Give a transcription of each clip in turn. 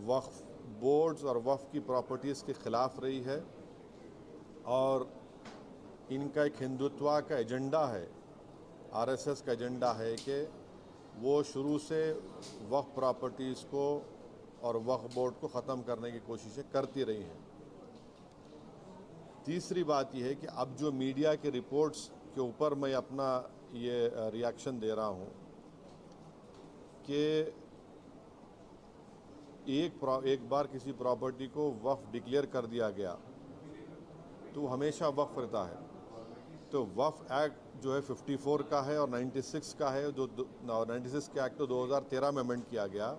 वक्फ boards और वक्फ की properties के ख़िलाफ़ रही है और इनका एक हिंदुत्व का एजेंडा है, आरएसएस का एजेंडा है कि वो शुरू से वक्फ प्रॉपर्टीज़ को और वक्फ बोर्ड को ख़त्म करने की कोशिशें करती रही हैं। तीसरी बात यह है कि अब जो मीडिया के रिपोर्ट्स के ऊपर मैं अपना ये रिएक्शन दे रहा हूँ कि एक बार किसी प्रॉपर्टी को वक्फ डिक्लेयर कर दिया गया तो हमेशा वक्फ रहता है। तो वक्फ एक्ट जो है 54 का है और 96 का है, जो 96 के एक्ट तो 2013 में अमेंड किया गया।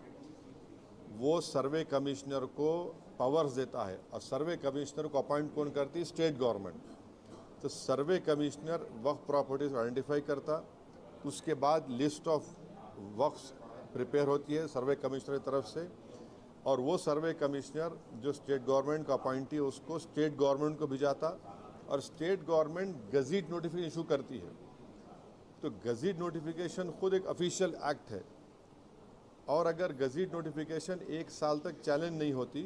वो सर्वे कमिश्नर को पावर्स देता है और सर्वे कमिश्नर को अपॉइंट कौन करती है? State government. तो सर्वे कमिश्नर वक्फ प्रॉपर्टीज आइडेंटिफाई करता, उसके बाद लिस्ट ऑफ वक्फ प्रिपेयर होती है सर्वे कमिश्नर की तरफ से, और वो सर्वे कमिश्नर जो स्टेट गवर्नमेंट का अपॉइंटी है उसको स्टेट गवर्नमेंट को भिजाता और स्टेट गवर्नमेंट गज़ीट नोटिफिकेशन इशू करती है। तो गज़ीट नोटिफिकेशन खुद एक ऑफिशियल एक्ट है और अगर गज़ीट नोटिफिकेशन 1 साल तक चैलेंज नहीं होती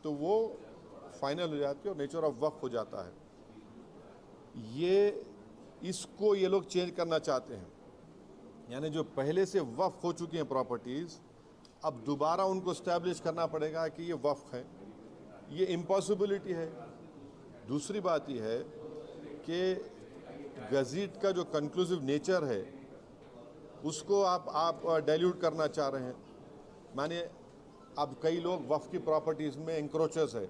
तो वो फाइनल हो जाती है और नेचर ऑफ वक्फ हो जाता है। इसको ये लोग चेंज करना चाहते हैं, यानी जो पहले से वक्फ हो चुकी हैं प्रॉपर्टीज़, अब दोबारा उनको स्टैब्लिश करना पड़ेगा कि ये वक्फ है। ये इम्पॉसिबिलिटी है। दूसरी बात यह है कि गज़ीट का जो कंक्लूसिव नेचर है उसको आप डाइल्यूट करना चाह रहे हैं। माने अब कई लोग वक्फ की प्रॉपर्टीज़ में इंक्रोचर्स है,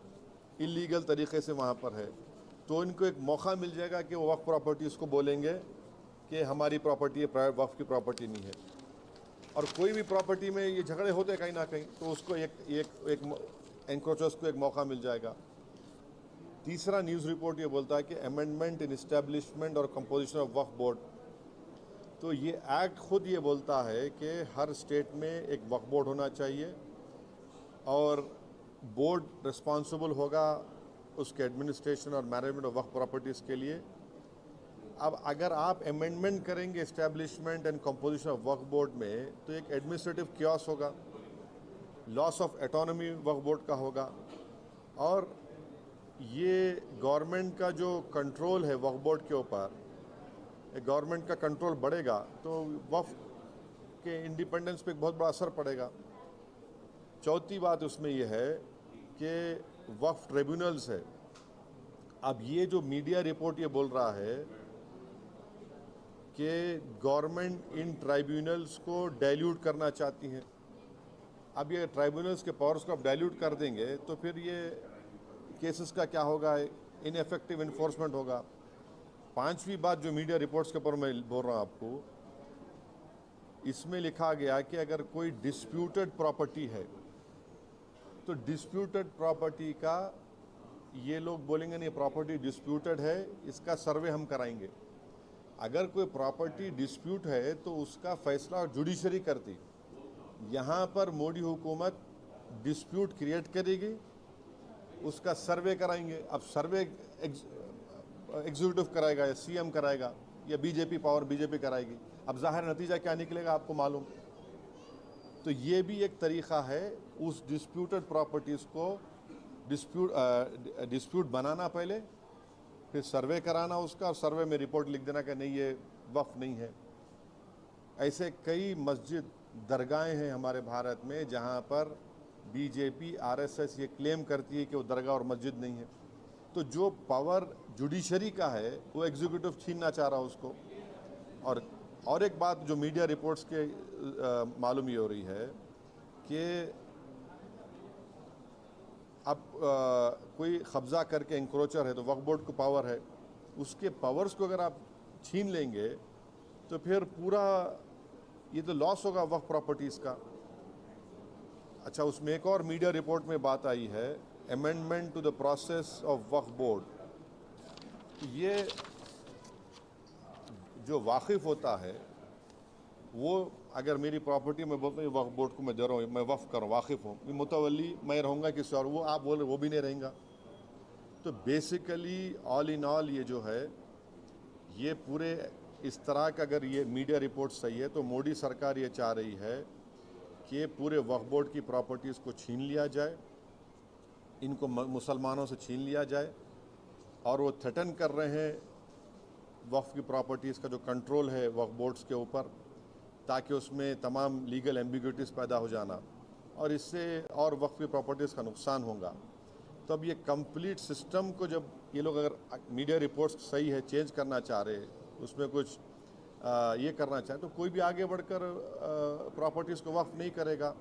इलीगल तरीके से वहाँ पर है, तो इनको एक मौका मिल जाएगा कि वो वक्फ प्रॉपर्टीज़ को बोलेंगे कि हमारी प्रॉपर्टी है, प्राइवेट वक्फ की प्रॉपर्टी नहीं है। और कोई भी प्रॉपर्टी में ये झगड़े होते कहीं ना कहीं, तो उसको एक एंक्रोचर्स को एक मौका मिल जाएगा। तीसरा न्यूज़ रिपोर्ट ये बोलता है कि अमेंडमेंट इन इस्टेब्लिशमेंट और कंपोजिशन ऑफ वक्फ बोर्ड। तो ये एक्ट खुद ये बोलता है कि हर स्टेट में एक वक्फ बोर्ड होना चाहिए और बोर्ड रिस्पॉन्सिबल होगा उसके एडमिनिस्ट्रेशन और मैनेजमेंट ऑफ वक्फ प्रॉपर्टीज़ के लिए। अब अगर आप अमेंडमेंट करेंगे इस्टेब्लिशमेंट एंड कंपोजिशन ऑफ वक्फ बोर्ड में तो एक एडमिनिस्ट्रेटिव क्योस होगा, loss of autonomy Waqf board का होगा, और ये गवर्नमेंट का जो कंट्रोल है वक्फ बोर्ड के ऊपर, गवर्नमेंट का कंट्रोल बढ़ेगा तो वक्फ के इंडिपेंडेंस पे एक बहुत बड़ा असर पड़ेगा। चौथी बात उसमें यह है कि वक्फ ट्रिब्यूनल्स है। अब ये जो मीडिया रिपोर्ट ये बोल रहा है कि गवर्नमेंट इन ट्राइब्यूनल्स को डाइल्यूट करना चाहती है। अब ये ट्राइब्यूनल्स के पावर्स को आप डाइल्यूट कर देंगे तो फिर ये केसेस का क्या होगा? इनएफेक्टिव इन्फोर्समेंट होगा। पांचवी बात जो मीडिया रिपोर्ट्स के ऊपर मैं बोल रहा हूँ आपको, इसमें लिखा गया कि अगर कोई डिस्प्यूटेड प्रॉपर्टी है तो डिस्प्यूटेड प्रॉपर्टी का ये लोग बोलेंगे नहीं, प्रॉपर्टी डिस्प्यूटेड है, इसका सर्वे हम कराएंगे। अगर कोई प्रॉपर्टी डिस्प्यूट है तो उसका फैसला जुडिशरी करती। यहाँ पर मोदी हुकूमत डिस्प्यूट क्रिएट करेगी, उसका सर्वे कराएंगे। अब सर्वे एग्जीक्यूटिव कराएगा या सीएम कराएगा या बीजेपी कराएगी। अब जाहिर नतीजा क्या निकलेगा आपको मालूम। तो ये भी एक तरीक़ा है उस डिस्प्यूटेड प्रॉपर्टीज़ को डिस्प्यूट बनाना, पहले फिर सर्वे कराना उसका, और सर्वे में रिपोर्ट लिख देना कि नहीं ये वक्फ नहीं है। ऐसे कई मस्जिद दरगाहें हैं हमारे भारत में जहाँ पर बीजेपी आरएसएस ये क्लेम करती है कि वो दरगाह और मस्जिद नहीं है। तो जो पावर जुडिशरी का है वो एग्जीक्यूटिव छीनना चाह रहा है उसको। और एक बात जो मीडिया रिपोर्ट्स के मालूम ये हो रही है कि अब कोई कब्ज़ा करके इंक्रोचर है तो वक्फ बोर्ड को पावर है, उसके पावर्स को अगर आप छीन लेंगे तो फिर पूरा ये तो लॉस होगा वक्फ प्रॉपर्टीज़ का। अच्छा, उसमें एक और मीडिया रिपोर्ट में बात आई है, amendment to the process of वक्फ बोर्ड। ये जो वाकिफ़ होता है वो अगर मेरी प्रॉपर्टी में बोलता हूँ वक्फ बोर्ड को मैं दे रहा हूँ, मैं वक्फ कर वाकिफ़ हूँ, मैं मुतवल्ली मैं रहूँगा किसी और, वो आप बोल रहे वो भी नहीं रहेगा। तो बेसिकली ऑल इन ऑल ये जो है ये पूरे इस तरह का, अगर ये मीडिया रिपोर्ट सही है तो मोदी सरकार ये चाह रही है कि पूरे वक्फ बोर्ड की प्रॉपर्टीज़ को छीन लिया जाए, इनको मुसलमानों से छीन लिया जाए, और वो थ्रेटन कर रहे हैं वक्फ की प्रॉपर्टीज़ का जो कंट्रोल है वक्फ बोर्ड्स के ऊपर, ताकि उसमें तमाम लीगल एम्बिग्यूटीज़ पैदा हो जाना और इससे और वक्फ की प्रॉपर्टीज़ का नुकसान होगा। तो अब ये कंप्लीट सिस्टम को जब ये लोग, अगर मीडिया रिपोर्ट्स सही है, चेंज करना चाह रहे हैं, उसमें कुछ ये करना चाहे, तो कोई भी आगे बढ़कर प्रॉपर्टीज़ को वक्फ नहीं करेगा।